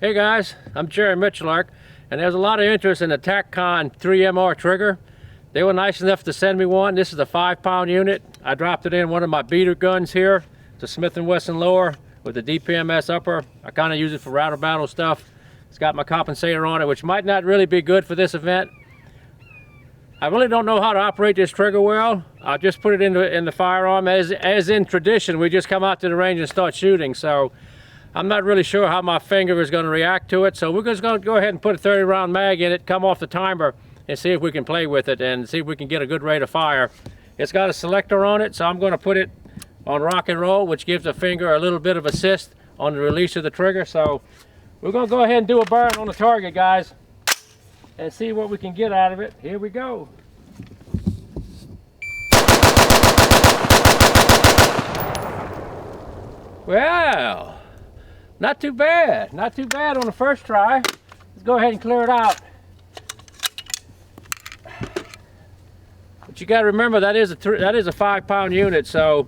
Hey guys, I'm Jerry Miculek, and there's a lot of interest in the Tac-Con 3MR trigger. They were nice enough to send me one. This is a 5-pound unit. I dropped it in one of my beater guns here. It's a Smith & Wesson lower with a DPMS upper. I kind of use it for rattle battle stuff. It's got my compensator on it, which might not really be good for this event. I really don't know how to operate this trigger well. I'll just put it in the firearm. As in tradition, we just come out to the range and start shooting. So I'm not really sure how my finger is going to react to it. So we're just going to go ahead and put a 30-round mag in it, come off the timer, and see if we can play with it and see if we can get a good rate of fire. It's got a selector on it, so I'm going to put it on rock and roll, which gives the finger a little bit of assist on the release of the trigger. So we're going to go ahead and do a burn on the target, guys, and see what we can get out of it. Here we go. Well, not too bad. Not too bad on the first try. Let's go ahead and clear it out. But you got to remember that is a 5-pound unit, so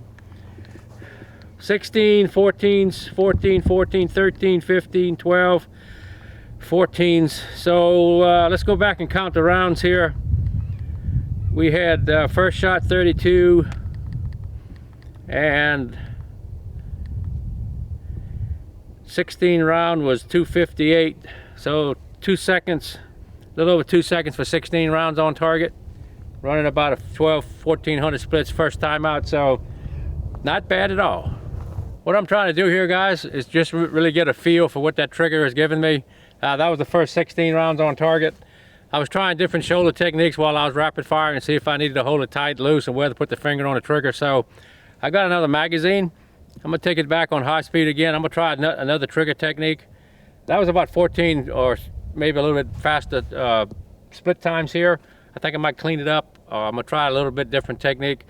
16, 14s, 14, 14, 13, 15, 12, 14s. So let's go back and count the rounds here. We had first shot 32 and 16 round was 258, so 2 seconds, a little over 2 seconds for 16 rounds on target. Running about a 1400 splits first time out, so not bad at all. What I'm trying to do here, guys, is just really get a feel for what that trigger has given me. That was the first 16 rounds on target. I was trying different shoulder techniques while I was rapid firing and see if I needed to hold it tight, loose, and where to put the finger on the trigger. So I got another magazine. I'm gonna take it back on high speed again. I'm gonna try another trigger technique. That was about 14 or maybe a little bit faster split times here. I think I might clean it up. I'm gonna try a little bit different technique.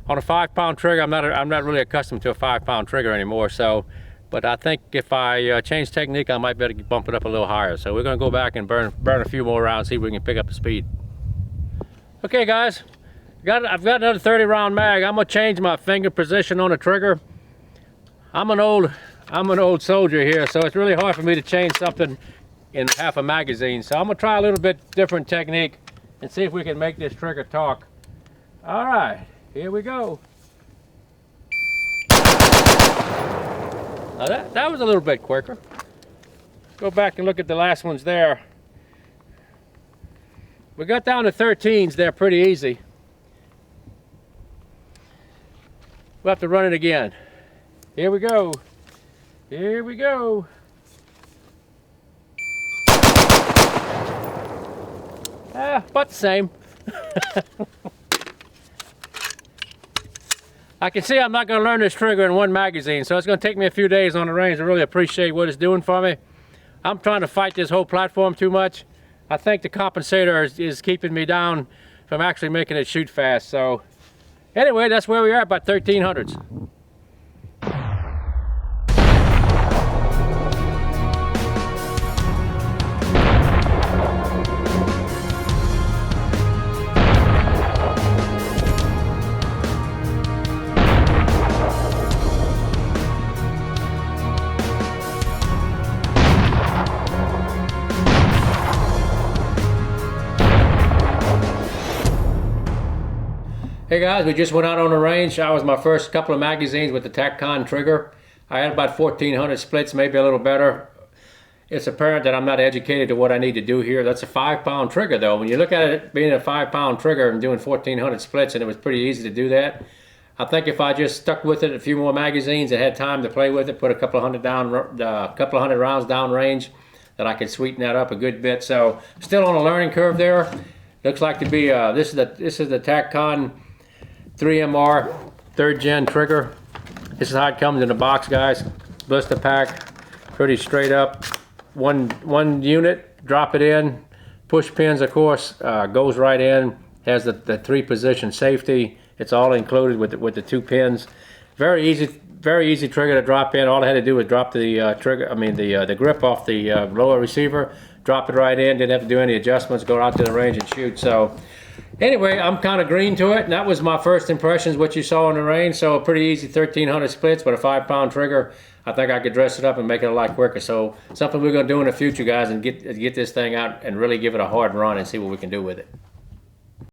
On a 5-pound trigger, I'm not really accustomed to a 5-pound trigger anymore. So, but I think if I change technique, I might better bump it up a little higher. So we're gonna go back and burn a few more rounds, see if we can pick up the speed. Okay, guys, I've got another 30-round mag. I'm gonna change my finger position on the trigger. I'm an old soldier here, so it's really hard for me to change something in half a magazine. So I'm gonna try a little bit different technique and see if we can make this trigger talk. All right, here we go. Now that was a little bit quicker. Go back and look at the last ones there. We got down to 13s there pretty easy. We'll have to run it again. Here we go. Here we go. But the same. I can see I'm not going to learn this trigger in one magazine, so it's going to take me a few days on the range to really appreciate what it's doing for me. I'm trying to fight this whole platform too much. I think the compensator is keeping me down from actually making it shoot fast. So anyway, that's where we are, about 1300s. Hey guys, we just went out on the range. That was my first couple of magazines with the Tac-Con trigger. I had about 1400 splits, maybe a little better. It's apparent that I'm not educated to what I need to do here. That's a 5-pound trigger though. When you look at it being a 5-pound trigger and doing 1400 splits, and it was pretty easy to do that. I think if I just stuck with it a few more magazines and had time to play with it, put a couple of hundred rounds down range, that I could sweeten that up a good bit. So still on a learning curve there. Looks like to be this is the Tac-Con 3MR 3rd gen trigger. This is how it comes in the box, guys. Blister pack, pretty straight up. One unit, drop it in. Push pins, of course, goes right in. Has the 3-position safety. It's all included with the 2 pins. Very easy trigger to drop in. All I had to do was drop the the grip off the lower receiver. Drop it right in. Didn't have to do any adjustments. Go out to the range and shoot. So anyway, I'm kind of green to it, and that was my first impressions, what you saw in the range. So a pretty easy 1300 splits with a 5-pound trigger. I think I could dress it up and make it a lot quicker. So something we're gonna do in the future, guys, and get this thing out and really give it a hard run and see what we can do with it.